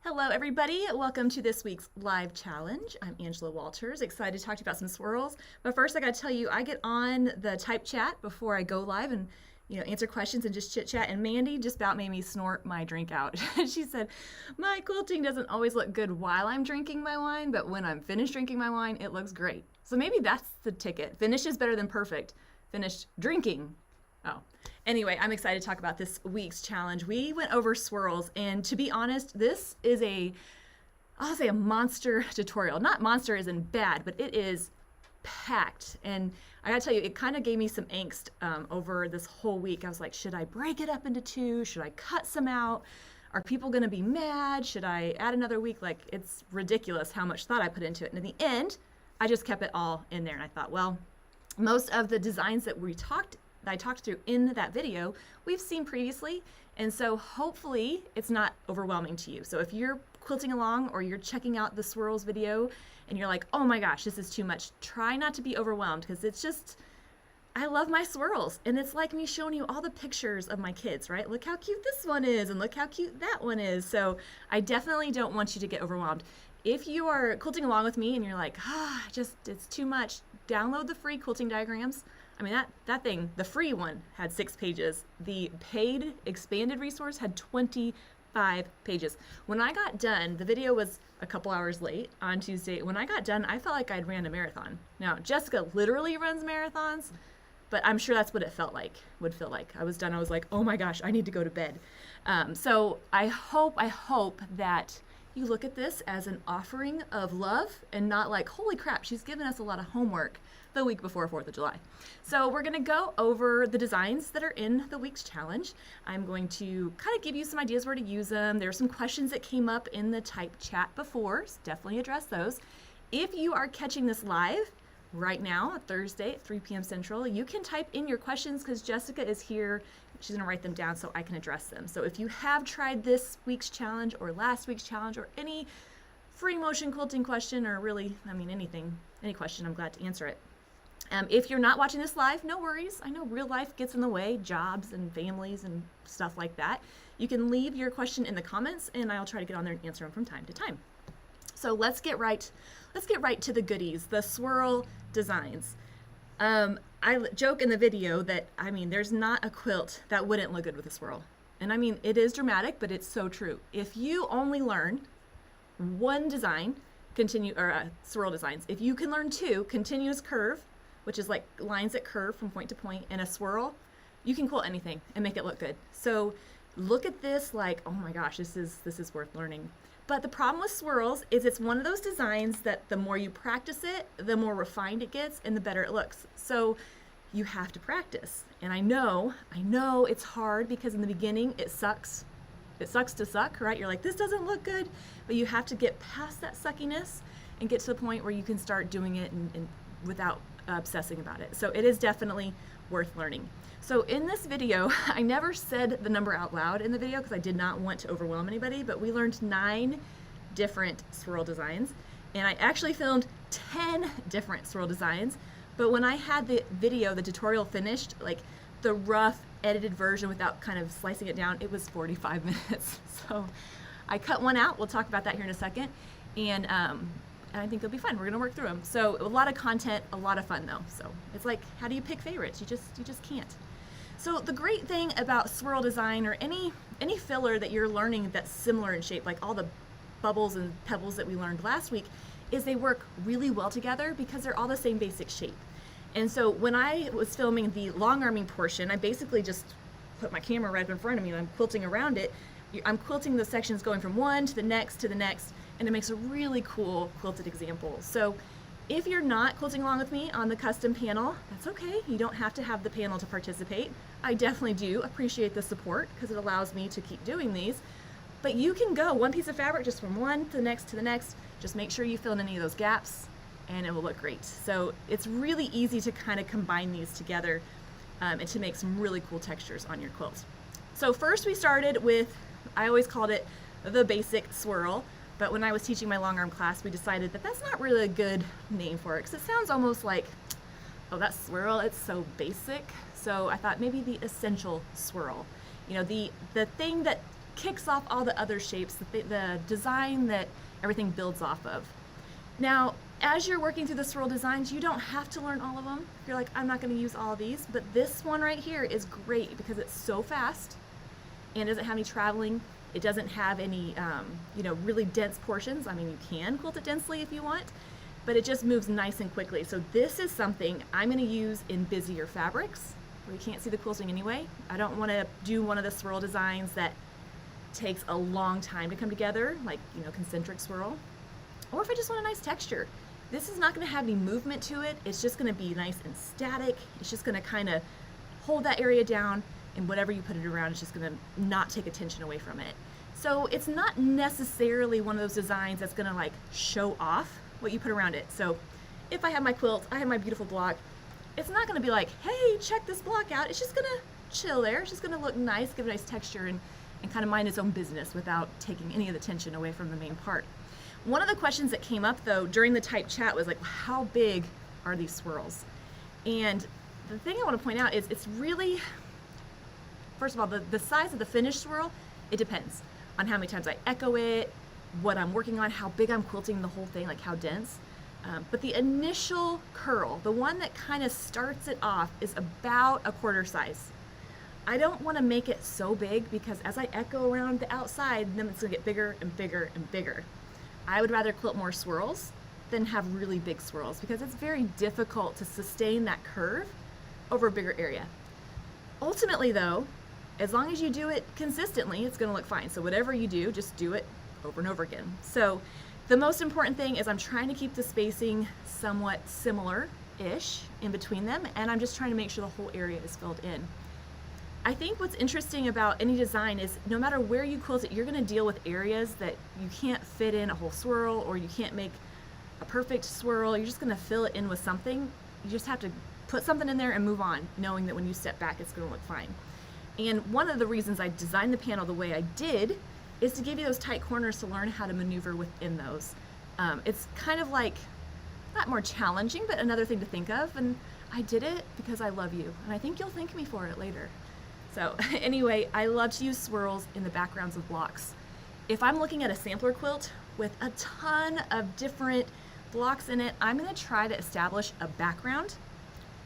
Hello everybody, welcome to this week's live challenge. I'm Angela Walters, excited to talk to you about some swirls. But first I gotta tell you, I get on the type chat before I go live and answer questions and just chit chat, and Mandy just about made me snort my drink out. She said, my quilting doesn't always look good while I'm drinking my wine, but when I'm finished drinking my wine, it looks great. So maybe that's the ticket. Finish is better than perfect. Finished drinking. Oh, anyway, I'm excited to talk about this week's challenge. We went over swirls, and to be honest, this is I'll say a monster tutorial. Not monster as in bad, but it is packed. And I gotta tell you, it kind of gave me some angst over this whole week. I was like, should I break it up into two? Should I cut some out? Are people gonna be mad? Should I add another week? Like, it's ridiculous how much thought I put into it. And in the end, I just kept it all in there. And I thought, well, most of the designs that I talked through in that video, we've seen previously, and so hopefully it's not overwhelming to you. So if you're quilting along or you're checking out the swirls video and you're like, oh my gosh, this is too much, try not to be overwhelmed, because it's just, I love my swirls, and it's like me showing you all the pictures of my kids, right? Look how cute this one is, and look how cute that one is. So I definitely don't want you to get overwhelmed. If you are quilting along with me and you're like, it's too much, download the free quilting diagrams. I mean, that thing, the free one had 6 pages. The paid expanded resource had 25 pages. When I got done, the video was a couple hours late on Tuesday. When I got done, I felt like I'd ran a marathon. Now, Jessica literally runs marathons, but I'm sure that's what it would feel like. I was done, I was like, oh my gosh, I need to go to bed. So I hope that you look at this as an offering of love and not like, holy crap, she's given us a lot of homework the week before 4th of July. So we're gonna go over the designs that are in the week's challenge. I'm going to kind of give you some ideas where to use them. There are some questions that came up in the type chat before, so definitely address those. If you are catching this live right now, Thursday at 3 p.m. Central, you can type in your questions because Jessica is here. She's gonna write them down so I can address them. So if you have tried this week's challenge or last week's challenge or any free motion quilting question, or really, I mean, any question, I'm glad to answer it. If you're not watching this live, no worries. I know real life gets in the way, jobs and families and stuff like that. You can leave your question in the comments and I'll try to get on there and answer them from time to time. So let's get right to the goodies, the Swirl Designs. I joke in the video that, I mean, there's not a quilt that wouldn't look good with a swirl. And I mean, it is dramatic, but it's so true. If you only learn one design, swirl designs, if you can learn 2, continuous curve, which is like lines that curve from point to point, and a swirl, you can quilt anything and make it look good. So look at this like, oh my gosh, this is worth learning. But the problem with swirls is it's one of those designs that the more you practice it, the more refined it gets and the better it looks. So you have to practice. And I know it's hard because in the beginning it sucks. It sucks to suck, right? You're like, this doesn't look good, but you have to get past that suckiness and get to the point where you can start doing it and without obsessing about it. So it is definitely worth learning. So in this video, I never said the number out loud in the video because I did not want to overwhelm anybody, but we learned 9 different swirl designs, and I actually filmed 10 different swirl designs. But when I had the video, the tutorial finished, like the rough edited version without kind of slicing it down, it was 45 minutes. So I cut one out. We'll talk about that here in a second. And I think it'll be fun. We're gonna work through them. So a lot of content, a lot of fun though. So it's like, how do you pick favorites? You just can't. So the great thing about swirl design, or any filler that you're learning that's similar in shape, like all the bubbles and pebbles that we learned last week, is they work really well together because they're all the same basic shape. And so when I was filming the long arming portion, I basically just put my camera right up in front of me and I'm quilting around it. I'm quilting the sections going from one to the next, and it makes a really cool quilted example. So if you're not quilting along with me on the custom panel, that's okay. You don't have to have the panel to participate. I definitely do appreciate the support because it allows me to keep doing these. But you can go one piece of fabric just from one to the next. Just make sure you fill in any of those gaps and it will look great. So it's really easy to kind of combine these together and to make some really cool textures on your quilt. So first we started with, I always called it the basic swirl, but when I was teaching my long arm class, we decided that that's not really a good name for it because it sounds almost like, oh, that swirl, it's so basic. So I thought maybe the essential swirl, the thing that kicks off all the other shapes, the design that everything builds off of. Now, as you're working through the Swirl Designs, you don't have to learn all of them. If you're like, I'm not going to use all of these, but this one right here is great because it's so fast and doesn't have any traveling. It doesn't have any, really dense portions. I mean, you can quilt it densely if you want, but it just moves nice and quickly. So this is something I'm going to use in busier fabrics where you can't see the quilting anyway. I don't want to do one of the Swirl Designs that takes a long time to come together, like, concentric swirl. Or if I just want a nice texture. This is not going to have any movement to it. It's just going to be nice and static. It's just going to kind of hold that area down, and whatever you put it around, it's just going to not take attention away from it. So it's not necessarily one of those designs that's going to like show off what you put around it. So if I have my quilt, I have my beautiful block, it's not going to be like, hey, check this block out. It's just going to chill there. It's just going to look nice, give a nice texture, and kind of mind its own business without taking any of the tension away from the main part. One of the questions that came up though during the type chat was like, how big are these swirls? And the thing I want to point out is it's really, first of all, the size of the finished swirl, it depends on how many times I echo it, what I'm working on, how big I'm quilting the whole thing, like how dense. But the initial curl, the one that kind of starts it off, is about a quarter size. I don't want to make it so big because as I echo around the outside, then it's going to get bigger and bigger and bigger. I would rather quilt more swirls than have really big swirls because it's very difficult to sustain that curve over a bigger area. Ultimately though, as long as you do it consistently, it's going to look fine. So whatever you do, just do it over and over again. So the most important thing is I'm trying to keep the spacing somewhat similar-ish in between them, and I'm just trying to make sure the whole area is filled in. I think what's interesting about any design is no matter where you quilt it, you're going to deal with areas that you can't fit in a whole swirl, or you can't make a perfect swirl. You're just going to fill it in with something. You just have to put something in there and move on, knowing that when you step back, it's going to look fine. And one of the reasons I designed the panel the way I did is to give you those tight corners to learn how to maneuver within those. It's kind of like, not more challenging, but another thing to think of. And I did it because I love you. And I think you'll thank me for it later. So anyway, I love to use swirls in the backgrounds of blocks. If I'm looking at a sampler quilt with a ton of different blocks in it, I'm going to try to establish a background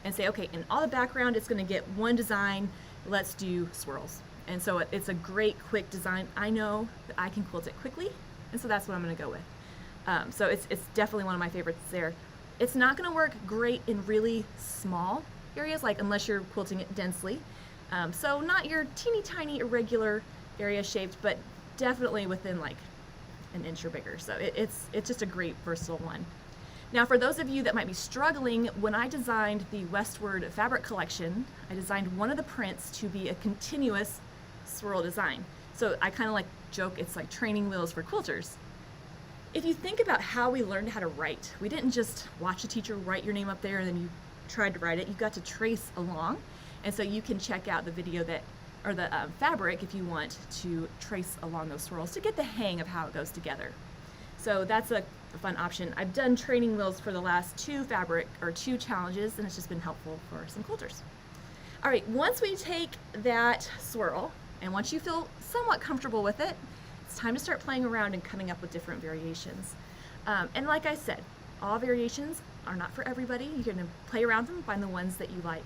and say, okay, in all the background, it's going to get one design. Let's do swirls. And so it's a great quick design. I know that I can quilt it quickly, and so that's what I'm going to go with. So it's definitely one of my favorites there. It's not going to work great in really small areas, like unless you're quilting it densely. So not your teeny tiny irregular area shaped, but definitely within like an inch or bigger. So it's just a great versatile one. Now for those of you that might be struggling, when I designed the Westward fabric collection, I designed one of the prints to be a continuous swirl design. So I kind of like joke it's like training wheels for quilters. If you think about how we learned how to write, we didn't just watch a teacher write your name up there and then you tried to write it. You got to trace along. And so you can check out the video or the fabric if you want to trace along those swirls to get the hang of how it goes together. So that's a fun option. I've done training wheels for the last two challenges, and it's just been helpful for some quilters. All right, once we take that swirl, and once you feel somewhat comfortable with it, it's time to start playing around and coming up with different variations. And like I said, all variations are not for everybody. You're going to play around them, find the ones that you like.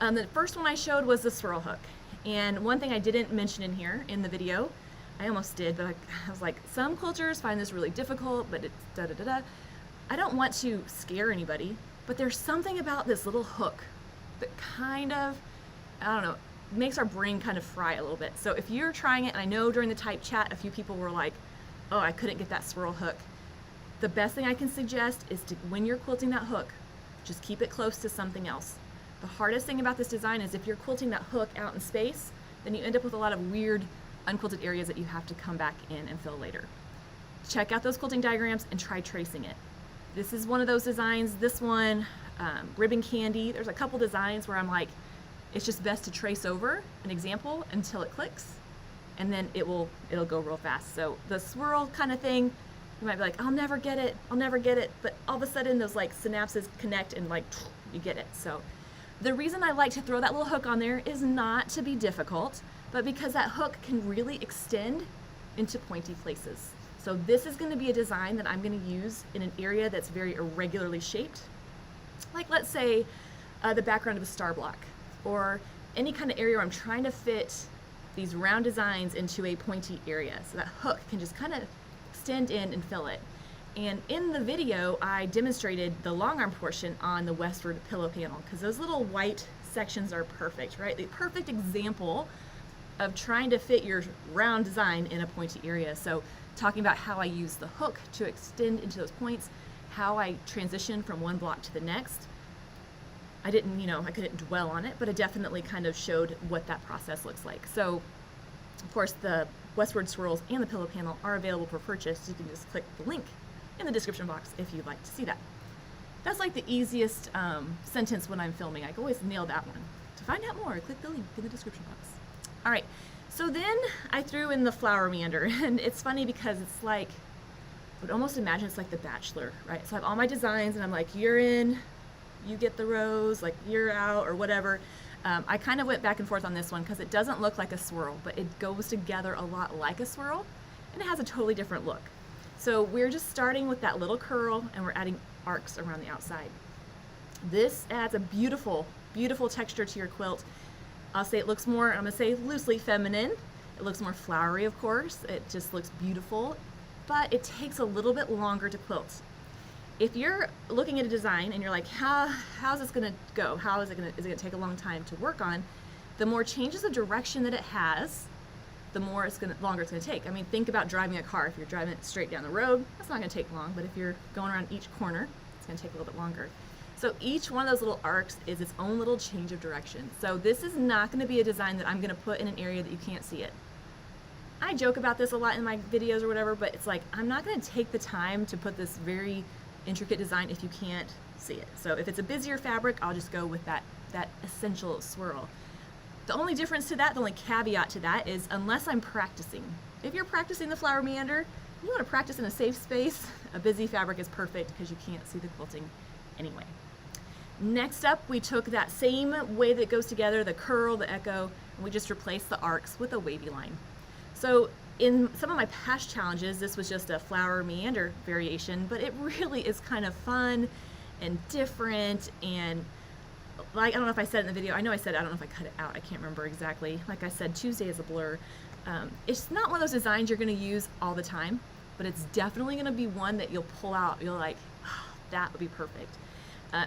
The first one I showed was the Swirl Hook. And one thing I didn't mention in here in the video, I almost did, but I was like, some quilters find this really difficult, but it's da-da-da-da. I don't want to scare anybody, but there's something about this little hook that kind of, I don't know, makes our brain kind of fry a little bit. So if you're trying it, and I know during the type chat, a few people were like, oh, I couldn't get that Swirl Hook. The best thing I can suggest is to, when you're quilting that hook, just keep it close to something else. The hardest thing about this design is if you're quilting that hook out in space, then you end up with a lot of weird unquilted areas that you have to come back in and fill later. Check out those quilting diagrams and try tracing it. This is one of those designs. This one, Ribbon Candy, there's a couple designs where I'm like, it's just best to trace over an example until it clicks, and then it'll go real fast. So the swirl kind of thing, you might be like, I'll never get it, but all of a sudden those like synapses connect and like you get it. So the reason I like to throw that little hook on there is not to be difficult, but because that hook can really extend into pointy places. So this is going to be a design that I'm going to use in an area that's very irregularly shaped. Like let's say the background of a star block, or any kind of area where I'm trying to fit these round designs into a pointy area. So that hook can just kind of extend in and fill it. And in the video, I demonstrated the long arm portion on the westward pillow panel, because those little white sections are perfect, right? The perfect example of trying to fit your round design in a pointy area. So talking about how I use the hook to extend into those points, how I transition from one block to the next. I couldn't dwell on it, but it definitely kind of showed what that process looks like. So, of course, the westward swirls and the pillow panel are available for purchase. You can just click the link in the description box if you'd like to see that. That's like the easiest sentence when I'm filming. I can always nail that one. To find out more, click the link in the description box. All right, so then I threw in the flower meander, and it's funny because it's like, I would almost imagine it's like The Bachelor, right? So I have all my designs, and I'm like, you're in, you get the rose, like you're out, or whatever. I kind of went back and forth on this one because it doesn't look like a swirl, but it goes together a lot like a swirl, and it has a totally different look. So we're just starting with that little curl, and we're adding arcs around the outside. This adds a beautiful, beautiful texture to your quilt. I'll say it looks more, I'm gonna say loosely feminine. It looks more flowery, of course. It just looks beautiful, but it takes a little bit longer to quilt. If you're looking at a design and you're like, how's this gonna go? Is it gonna take a long time to work on? The more changes of direction that it has, the more longer it's gonna take. I mean, think about driving a car. If you're driving it straight down the road, that's not gonna take long, but if you're going around each corner, it's gonna take a little bit longer. So each one of those little arcs is its own little change of direction. So this is not gonna be a design that I'm gonna put in an area that you can't see it. I joke about this a lot in my videos or whatever, but it's like, I'm not gonna take the time to put this very intricate design if you can't see it. So if it's a busier fabric, I'll just go with that essential swirl. The only difference to that, the only caveat to that is unless I'm practicing. If you're practicing the flower meander, you want to practice in a safe space, a busy fabric is perfect because you can't see the quilting anyway. Next up, we took that same way that it goes together, the curl, the echo, and we just replaced the arcs with a wavy line. So in some of my past challenges, this was just a flower meander variation, but it really is kind of fun and different, and like, I don't know if I said it in the video, I know I said it, I don't know if I cut it out, I can't remember exactly. Like I said, Tuesday is a blur. It's not one of those designs you're gonna use all the time, but it's definitely gonna be one that you'll pull out, you're like, oh, that would be perfect.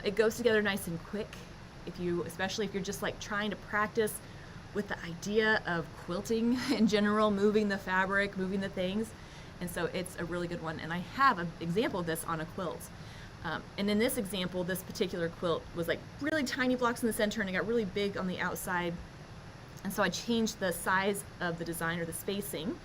It goes together nice and quick, especially if you're just like trying to practice with the idea of quilting in general, moving the fabric, moving the things. And so it's a really good one. And I have an example of this on a quilt. And in this example, this particular quilt was like really tiny blocks in the center and it got really big on the outside. And so I changed the size of the design or the spacing,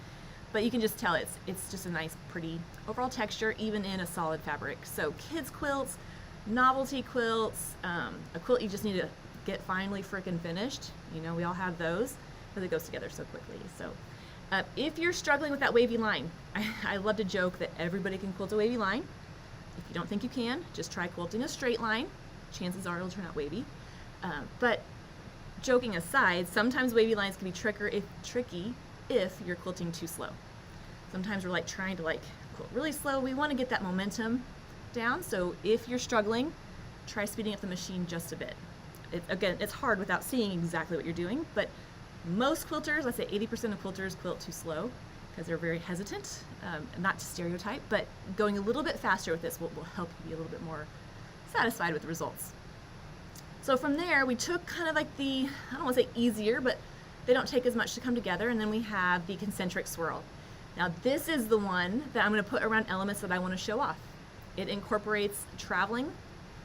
but you can just tell it's just a nice, pretty overall texture, even in a solid fabric. So kids quilts, novelty quilts, a quilt you just need to get finally frickin' finished. You know, we all have those, but it goes together so quickly. So if you're struggling with that wavy line, I love to joke that everybody can quilt a wavy line. If you don't think you can, just try quilting a straight line. Chances are it'll turn out wavy. But joking aside, sometimes wavy lines can be tricky if you're quilting too slow. Sometimes we're like trying to quilt really slow. We want to get that momentum down. So if you're struggling, try speeding up the machine just a bit. Again, it's hard without seeing exactly what you're doing, but most quilters, let's say 80% of quilters quilt too slow because they're very hesitant, not to stereotype, but going a little bit faster with this will help you be a little bit more satisfied with the results. So from there, we took kind of like I don't want to say easier, but they don't take as much to come together, and then we have the concentric swirl. Now this is the one that I'm going to put around elements that I want to show off. It incorporates traveling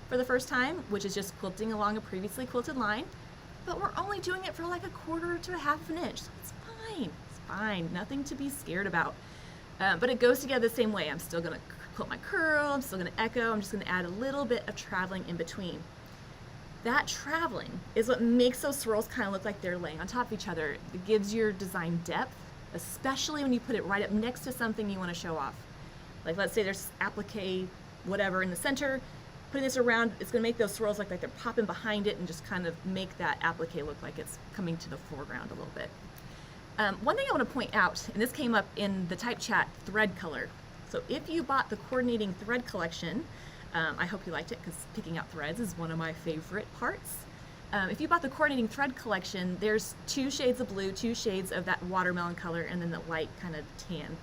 for the first time, which is just quilting along a previously quilted line, but we're only doing it for like 1/4 to 1/2 inch, so it's fine. It's fine, nothing to be scared about. But it goes together the same way. I'm still gonna quilt my curl, I'm still gonna echo, I'm just gonna add a little bit of traveling in between. That traveling is what makes those swirls kind of look like they're laying on top of each other. It gives your design depth, especially when you put it right up next to something you want to show off. Like let's say there's applique, whatever in the center, putting this around, it's going to make those swirls look like they're popping behind it and just kind of make that applique look like it's coming to the foreground a little bit. One thing I want to point out, and this came up in the type chat, thread color. So if you bought the coordinating thread collection, I hope you liked it because picking out threads is one of my favorite parts. If you bought the coordinating thread collection, there's 2 shades of blue, 2 shades of that watermelon color, and then the light kind of tan.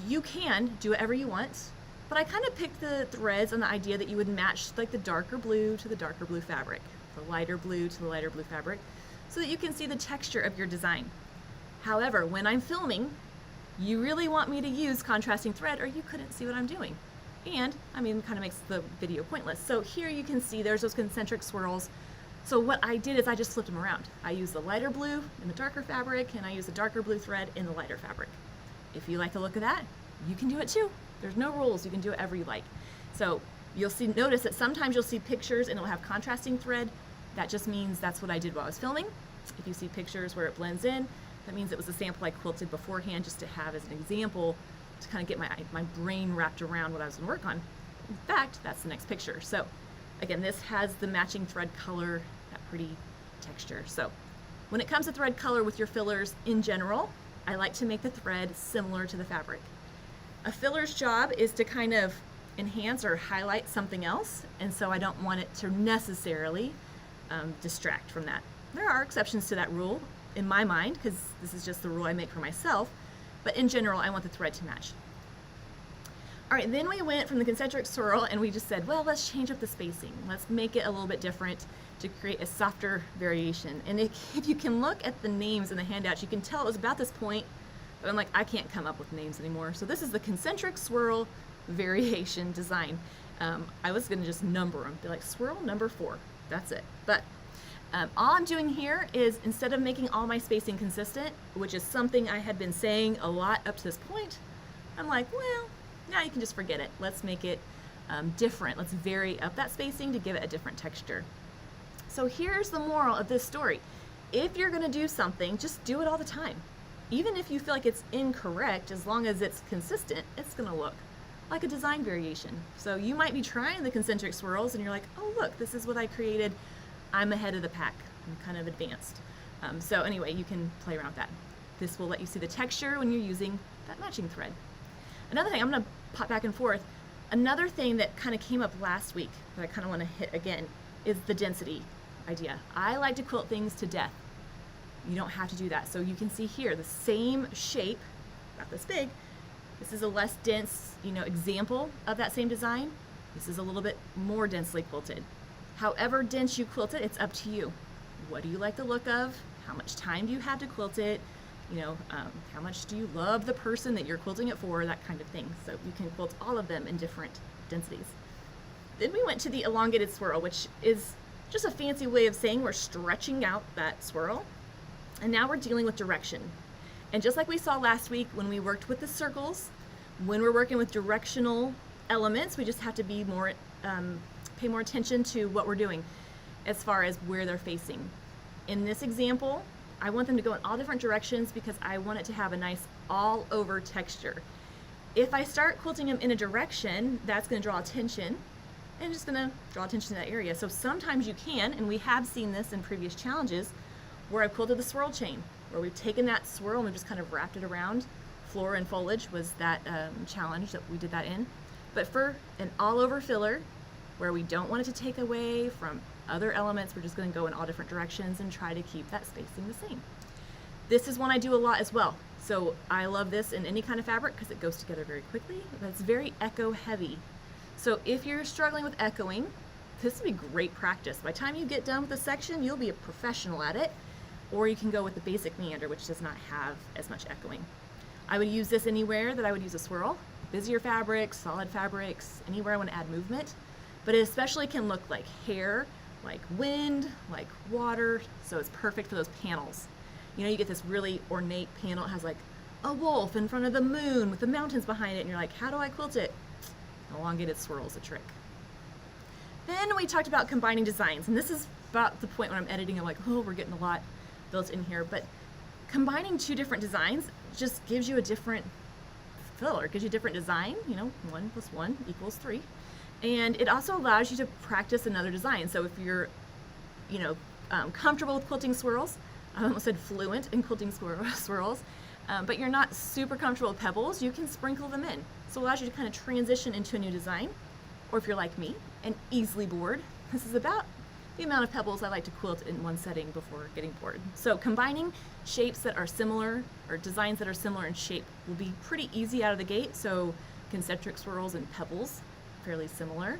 You can do whatever you want, but I kind of picked the threads on the idea that you would match like the darker blue to the darker blue fabric, the lighter blue to the lighter blue fabric, so that you can see the texture of your design. However, when I'm filming, you really want me to use contrasting thread or you couldn't see what I'm doing. And, I mean, it kind of makes the video pointless. So here you can see there's those concentric swirls. So what I did is I just flipped them around. I used the lighter blue in the darker fabric, and I used the darker blue thread in the lighter fabric. If you like the look of that, you can do it too. There's no rules, you can do whatever you like. So you'll notice that sometimes you'll see pictures and it'll have contrasting thread. That just means that's what I did while I was filming. If you see pictures where it blends in, that means it was a sample I quilted beforehand just to have as an example to kind of get my brain wrapped around what I was going to work on. In fact, that's the next picture. So again, this has the matching thread color, that pretty texture. So when it comes to thread color with your fillers in general, I like to make the thread similar to the fabric. A filler's job is to kind of enhance or highlight something else, and so I don't want it to necessarily distract from that. There are exceptions to that rule in my mind, because this is just the rule I make for myself, but in general, I want the thread to match. All right, then we went from the concentric swirl and we just said, well, let's change up the spacing. Let's make it a little bit different to create a softer variation. And if you can look at the names in the handouts, you can tell it was about this point, but I'm like, I can't come up with names anymore. So this is the concentric swirl variation design. I was gonna just number them, be like swirl number 4, that's it. But all I'm doing here is, instead of making all my spacing consistent, which is something I had been saying a lot up to this point, I'm like, well, now you can just forget it. Let's make it different. Let's vary up that spacing to give it a different texture. So here's the moral of this story. If you're gonna do something, just do it all the time. Even if you feel like it's incorrect, as long as it's consistent, it's gonna look like a design variation. So you might be trying the concentric swirls and you're like, oh look, this is what I created. I'm ahead of the pack. I'm kind of advanced. So anyway, you can play around with that. This will let you see the texture when you're using that matching thread. Another thing, I'm gonna pop back and forth. Another thing that kind of came up last week that I kind of want to hit again is the density idea. I like to quilt things to death. You don't have to do that. So you can see here, the same shape, not this big. This is a less dense, example of that same design. This is a little bit more densely quilted. However dense you quilt it, it's up to you. What do you like the look of? How much time do you have to quilt it? How much do you love the person that you're quilting it for? That kind of thing. So you can quilt all of them in different densities. Then we went to the elongated swirl, which is just a fancy way of saying we're stretching out that swirl. And now we're dealing with direction. And just like we saw last week when we worked with the circles, when we're working with directional elements, we just have to be more, pay more attention to what we're doing as far as where they're facing. In this example, I want them to go in all different directions because I want it to have a nice all over texture. If I start quilting them in a direction, that's going to draw attention and just going to draw attention to that area. So sometimes you can, and we have seen this in previous challenges, where I've quilted the swirl chain, where we've taken that swirl and we've just kind of wrapped it around. Flora and foliage was that challenge that we did that in. But for an all over filler, where we don't want it to take away from other elements, we're just going to go in all different directions and try to keep that spacing the same. This is one I do a lot as well. So I love this in any kind of fabric because it goes together very quickly, but it's very echo heavy. So if you're struggling with echoing, this would be great practice. By the time you get done with the section, you'll be a professional at it, or you can go with the basic meander, which does not have as much echoing. I would use this anywhere that I would use a swirl, busier fabrics, solid fabrics, anywhere I want to add movement, but it especially can look like hair, like wind, like water, so it's perfect for those panels. You get this really ornate panel, it has like a wolf in front of the moon with the mountains behind it, and you're like, how do I quilt it? Elongated swirl is a trick. Then we talked about combining designs, and this is about the point when I'm editing, I'm like, oh, we're getting a lot built in here, but combining 2 different designs just gives you a different filler, gives you a different design, 1 + 1 = 3. And it also allows you to practice another design. So if you're, comfortable with quilting swirls, I almost said fluent in quilting swirls, but you're not super comfortable with pebbles, you can sprinkle them in. So it allows you to kind of transition into a new design. Or if you're like me and easily bored, this is about the amount of pebbles I like to quilt in one setting before getting bored. So combining shapes that are similar or designs that are similar in shape will be pretty easy out of the gate. So concentric swirls and pebbles, fairly similar.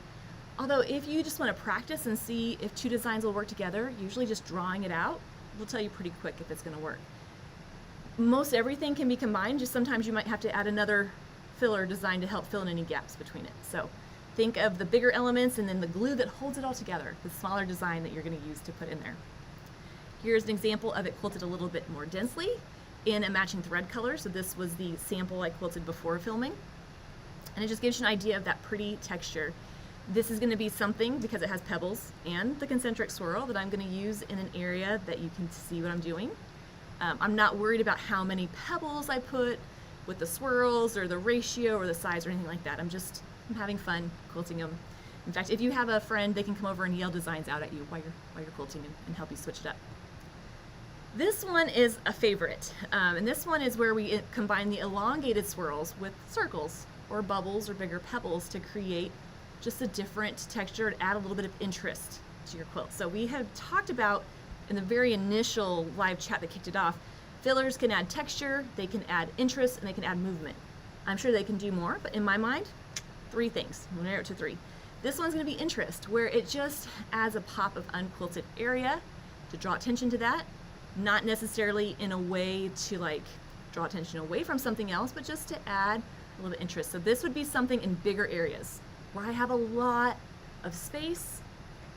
Although if you just want to practice and see if two designs will work together, usually just drawing it out will tell you pretty quick if it's going to work. Most everything can be combined, just sometimes you might have to add another filler design to help fill in any gaps between it. So think of the bigger elements and then the glue that holds it all together, the smaller design that you're going to use to put in there. Here's an example of it quilted a little bit more densely in a matching thread color. So this was the sample I quilted before filming. And it just gives you an idea of that pretty texture. This is going to be something, because it has pebbles and the concentric swirl, that I'm going to use in an area that you can see what I'm doing. I'm not worried about how many pebbles I put with the swirls or the ratio or the size or anything like that. I'm having fun quilting them. In fact, if you have a friend, they can come over and yell designs out at you while you're quilting and help you switch it up. This one is a favorite, and this one is where we combine the elongated swirls with circles or bubbles or bigger pebbles to create just a different texture and add a little bit of interest to your quilt. So we have talked about in the very initial live chat that kicked it off, fillers can add texture, they can add interest, and they can add movement. I'm sure they can do more, but in my mind, 3 things. We'll narrow it to 3. This one's going to be interest, where it just adds a pop of unquilted area to draw attention to that, not necessarily in a way to like draw attention away from something else, but just to add a little bit of interest. So this would be something in bigger areas where I have a lot of space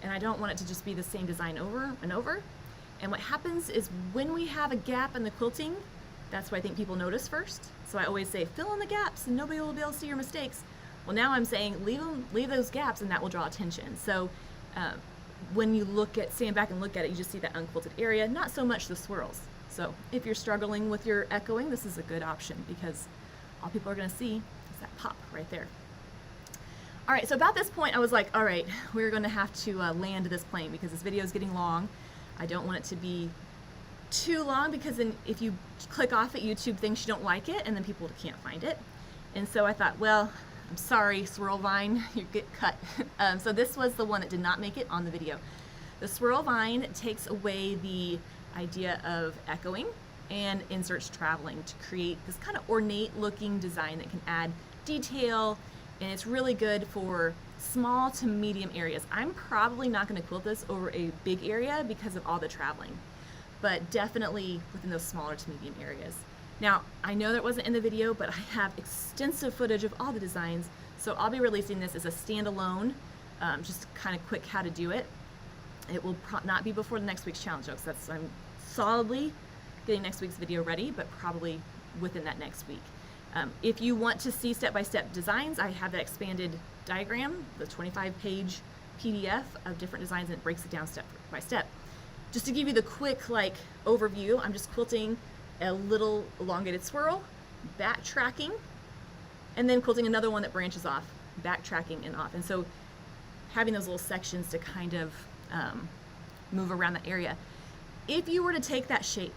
and I don't want it to just be the same design over and over. And what happens is when we have a gap in the quilting, that's what I think people notice first. So I always say, fill in the gaps and nobody will be able to see your mistakes. Well, now I'm saying leave those gaps and that will draw attention. So when you stand back and look at it, you just see that unquilted area, not so much the swirls. So if you're struggling with your echoing, this is a good option because all people are going to see is that pop right there. All right, so about this point, I was like, all right, we're going to have to land this plane because this video is getting long. I don't want it to be too long because then if you click off it, YouTube thinks you don't like it and then people can't find it. And so I thought, well, I'm sorry, Swirl Vine, you get cut. So this was the one that did not make it on the video. The Swirl Vine takes away the idea of echoing and inserts traveling to create this kind of ornate looking design that can add detail, and it's really good for small to medium areas. I'm probably not going to quilt this over a big area because of all the traveling, but definitely within those smaller to medium areas. Now, I know that wasn't in the video, but I have extensive footage of all the designs, so I'll be releasing this as a standalone, just kind of quick how to do it. It will not be before the next week's challenge, though, so I'm solidly getting next week's video ready, but probably within that next week. If you want to see step-by-step designs, I have that expanded diagram, the 25-page PDF of different designs, and it breaks it down step by step. Just to give you the quick overview, I'm just quilting a little elongated swirl, backtracking, and then quilting another one that branches off, backtracking and off. And so having those little sections to kind of move around the area. If you were to take that shape,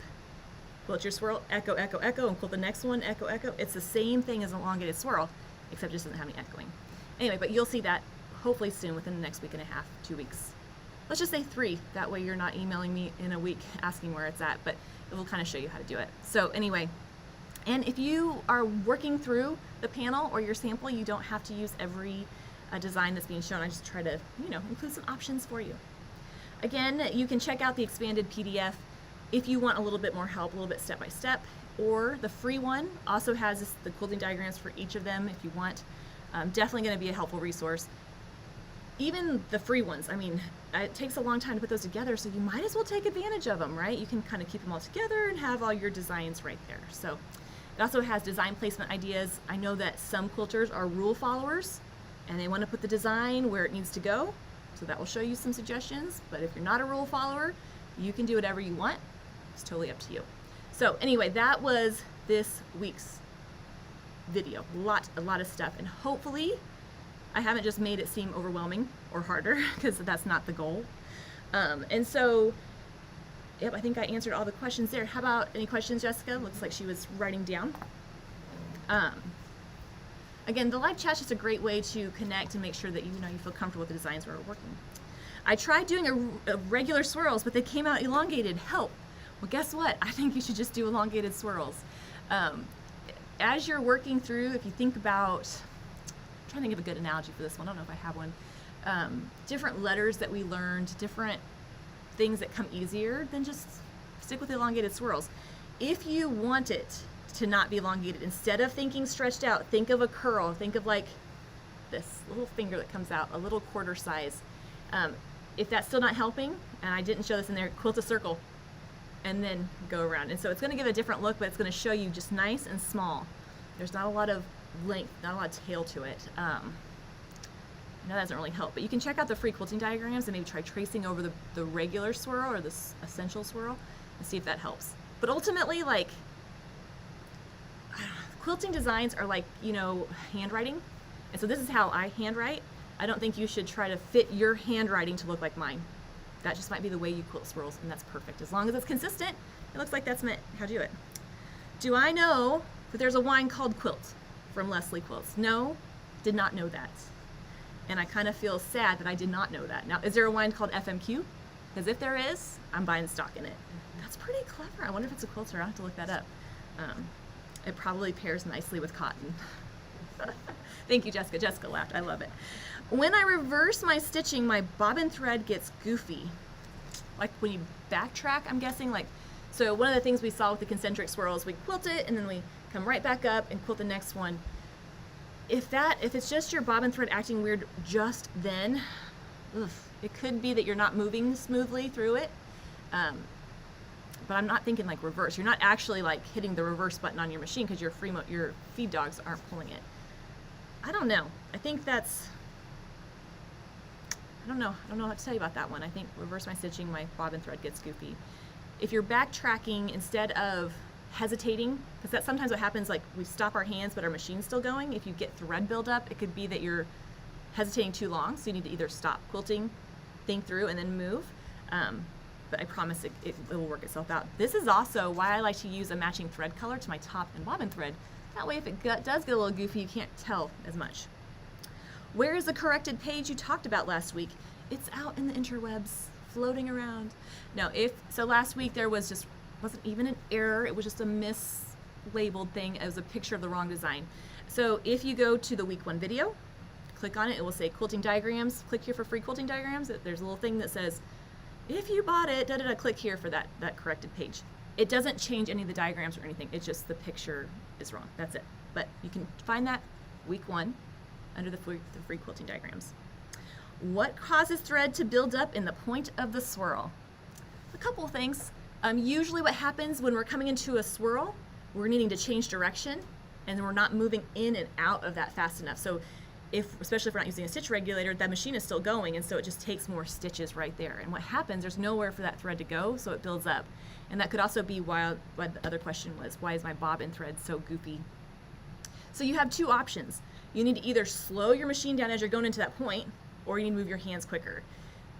quilt your swirl, echo, echo, echo, and quilt the next one, echo, echo, it's the same thing as an elongated swirl, except it just doesn't have any echoing. Anyway, but you'll see that hopefully soon within the next week and a half, 2 weeks. Let's just say 3, that way you're not emailing me in a week asking where it's at, but it will kind of show you how to do it. So anyway, and if you are working through the panel or your sample, you don't have to use every design that's being shown. I just try to, include some options for you. Again, you can check out the expanded PDF if you want a little bit more help, a little bit step by step, or the free one also has the quilting diagrams for each of them if you want. Definitely going to be a helpful resource. Even the free ones, it takes a long time to put those together, so you might as well take advantage of them, right? You can kind of keep them all together and have all your designs right there. So it also has design placement ideas. I know that some quilters are rule followers and they want to put the design where it needs to go, so that will show you some suggestions. But if you're not a rule follower, you can do whatever you want. It's totally up to you. So anyway, that was this week's video. A lot of stuff, and hopefully I haven't just made it seem overwhelming or harder, because that's not the goal. And so Yep, I think I answered all the questions there. How about any questions, Jessica? Looks like she was writing down. Again, the live chat's just a great way to connect and make sure that you feel comfortable with the designs we're working. I tried doing a regular swirls, but they came out elongated. Help. Well, guess what? I think you should just do elongated swirls. As you're working through, if you think about, I'm trying to give a good analogy for this one. I don't know if I have one. Different letters that we learned, different things that come easier, then just stick with elongated swirls. If you want it to not be elongated, instead of thinking stretched out, think of a curl. Think of like this little finger that comes out, a little quarter size. If that's still not helping, and I didn't show this in there, quilt a circle and then go around. And so it's going to give a different look, but it's going to show you just nice and small. There's not a lot of length, not a lot of tail to it. I know that doesn't really help, but you can check out the free quilting diagrams and maybe try tracing over the regular swirl or the essential swirl and see if that helps. But ultimately, like, quilting designs are like, handwriting. And so this is how I handwrite. I don't think you should try to fit your handwriting to look like mine. That just might be the way you quilt swirls, and that's perfect. As long as it's consistent, it looks like that's meant how to do it. Do I know that there's a wine called Quilt from Leslie Quilts? No, did not know that. And I kind of feel sad that I did not know that. Now, is there a wine called FMQ? Because if there is, I'm buying stock in it. That's pretty clever. I wonder if it's a quilter. I'll have to look that up. It probably pairs nicely with cotton. Thank you, Jessica. Jessica laughed. I love it. When I reverse my stitching, my bobbin thread gets goofy. Like when you backtrack, I'm guessing. So one of the things we saw with the concentric swirls, we quilt it and then we come right back up and quilt the next one. If it's just your bobbin thread acting weird just then, it could be that you're not moving smoothly through it. But I'm not thinking like reverse. You're not actually like hitting the reverse button on your machine because your feed dogs aren't pulling it. I don't know. I think that's, I don't know what to tell you about that one. I think reverse my stitching, my bobbin thread gets goofy. If you're backtracking instead of hesitating, because that's sometimes what happens, like we stop our hands but our machine's still going. If you get thread buildup, it could be that you're hesitating too long, so you need to either stop quilting, think through, and then move. But I promise it will work itself out. This is also why I like to use a matching thread color to my top and bobbin thread. That way if it does get a little goofy, you can't tell as much. Where is the corrected page you talked about last week? It's out in the interwebs, floating around. No, so last week there wasn't even an error, it was just a mislabeled thing. It was a picture of the wrong design. So if you go to the week 1 video, click on it, it will say quilting diagrams. Click here for free quilting diagrams. There's a little thing that says, if you bought it, click here for that corrected page. It doesn't change any of the diagrams or anything. It's just the picture is wrong. That's it. But you can find that week 1 under the free quilting diagrams. What causes thread to build up in the point of the swirl? A couple of things. Usually what happens when we're coming into a swirl, we're needing to change direction and we're not moving in and out of that fast enough. So especially if we're not using a stitch regulator, that machine is still going, and so it just takes more stitches right there. And what happens, there's nowhere for that thread to go, so it builds up. And that could also be why the other question was, why is my bobbin thread so goofy? So you have two options. You need to either slow your machine down as you're going into that point, or you need to move your hands quicker.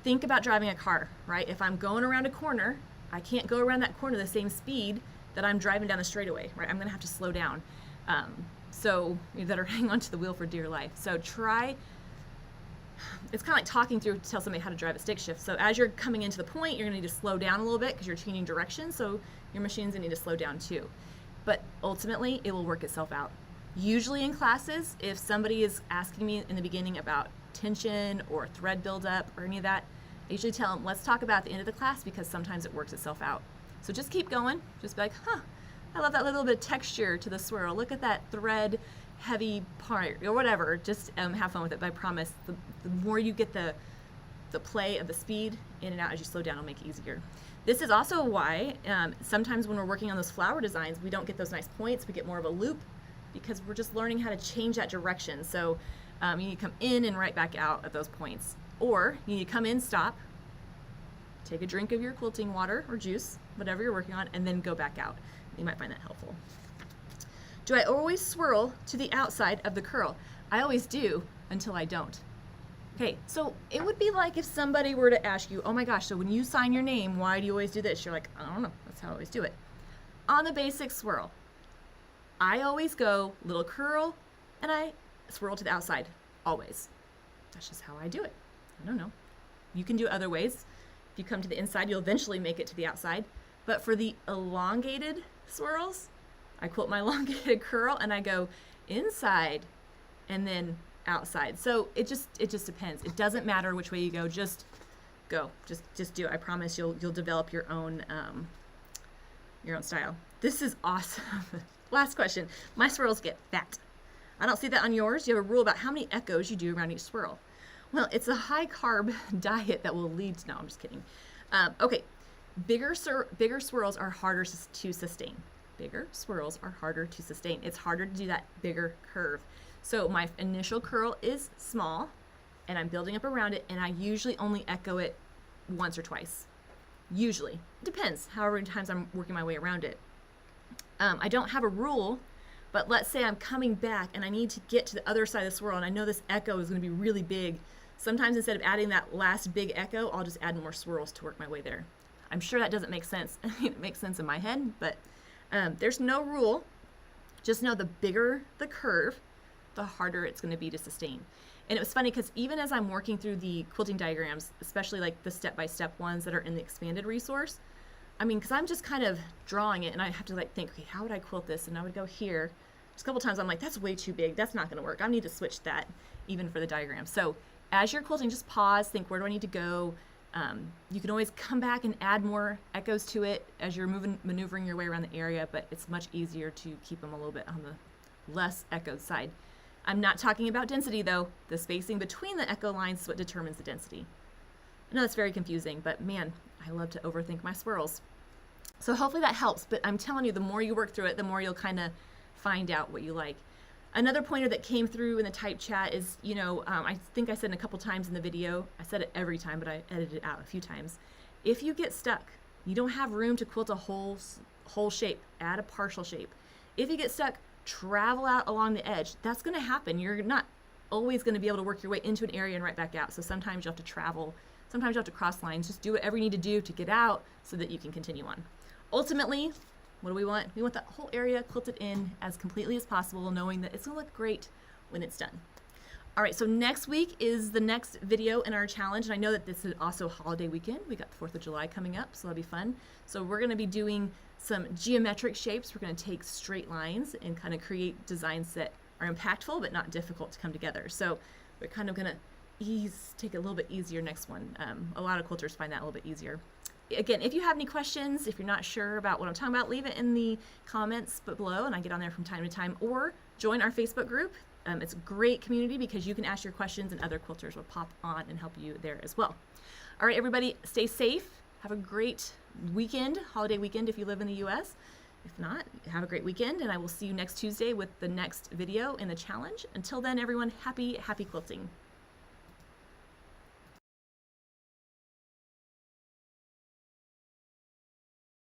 Think about driving a car, right? If I'm going around a corner, I can't go around that corner the same speed that I'm driving down the straightaway, right? I'm gonna have to slow down. So you better hang onto the wheel for dear life. So it's kind of like talking through to tell somebody how to drive a stick shift. So as you're coming into the point, you're gonna need to slow down a little bit because you're changing direction, so your machine's gonna need to slow down too. But ultimately, it will work itself out. Usually in classes, if somebody is asking me in the beginning about tension or thread buildup or any of that, I usually tell them, let's talk about at the end of the class because sometimes it works itself out. So just keep going, just be like, I love that little bit of texture to the swirl. Look at that thread heavy part or whatever. Just have fun with it. But I promise the more you get the play of the speed in and out as you slow down, it'll make it easier. This is also why sometimes when we're working on those flower designs, we don't get those nice points. We get more of a loop because we're just learning how to change that direction. So you need to come in and right back out at those points. Or you need to come in, stop, take a drink of your quilting water or juice, whatever you're working on, and then go back out. You might find that helpful. Do I always swirl to the outside of the curl? I always do until I don't. Okay, so it would be like if somebody were to ask you, oh my gosh, so when you sign your name, why do you always do this? You're like, I don't know, that's how I always do it. On the basic swirl, I always go little curl and I swirl to the outside, always. That's just how I do it. I don't know. You can do it other ways. If you come to the inside, you'll eventually make it to the outside. But for the elongated swirls, I quilt my elongated curl and I go inside and then outside. So it just depends. It doesn't matter which way you go. Just go. Just do it. I promise you'll develop your own style. This is awesome. Last question. My swirls get fat. I don't see that on yours. You have a rule about how many echoes you do around each swirl. Well, it's a high carb diet that will lead to, no, I'm just kidding. Okay, bigger swirls are harder to sustain. Bigger swirls are harder to sustain. It's harder to do that bigger curve. So my initial curl is small and I'm building up around it, and I usually only echo it once or twice. Usually. It depends however many times I'm working my way around it. I don't have a rule, but let's say I'm coming back and I need to get to the other side of the swirl and I know this echo is going to be really big. Sometimes instead of adding that last big echo, I'll just add more swirls to work my way there. I'm sure that doesn't make sense. I mean, it makes sense in my head, but there's no rule. Just know the bigger the curve, the harder it's going to be to sustain. And it was funny because even as I'm working through the quilting diagrams, especially like the step-by-step ones that are in the expanded resource, I mean, because I'm just kind of drawing it and I have to like think, okay, how would I quilt this? And I would go here. Just a couple times I'm like, that's way too big. That's not going to work. I need to switch that even for the diagram. So as you're quilting, just pause, think, where do I need to go? You can always come back and add more echoes to it as you're maneuvering your way around the area, but it's much easier to keep them a little bit on the less echoed side. I'm not talking about density though. The spacing between the echo lines is what determines the density. I know that's very confusing, but man, I love to overthink my swirls. So hopefully that helps, but I'm telling you, the more you work through it, the more you'll kind of find out what you like. Another pointer that came through in the type chat is, you know, I think I said it a couple times in the video. I said it every time, but I edited it out a few times. If you get stuck, you don't have room to quilt a whole shape, add a partial shape. If you get stuck, travel out along the edge. That's going to happen. You're not always going to be able to work your way into an area and right back out. So sometimes you'll have to travel. Sometimes you'll have to cross lines. Just do whatever you need to do to get out so that you can continue on. Ultimately, what do we want? We want that whole area quilted in as completely as possible, knowing that it's going to look great when it's done. All right, so next week is the next video in our challenge, and I know that this is also holiday weekend. We got the 4th of July coming up, so that'll be fun. So we're going to be doing some geometric shapes. We're going to take straight lines and kind of create designs that are impactful but not difficult to come together. So we're kind of going to take it a little bit easier next one. A lot of quilters find that a little bit easier. Again, if you have any questions, if you're not sure about what I'm talking about, leave it in the comments below, and I get on there from time to time, or join our Facebook group. It's a great community because you can ask your questions and other quilters will pop on and help you there as well. All right, everybody, stay safe. Have a great weekend, holiday weekend if you live in the US. If not, have a great weekend, and I will see you next Tuesday with the next video in the challenge. Until then, everyone, happy quilting.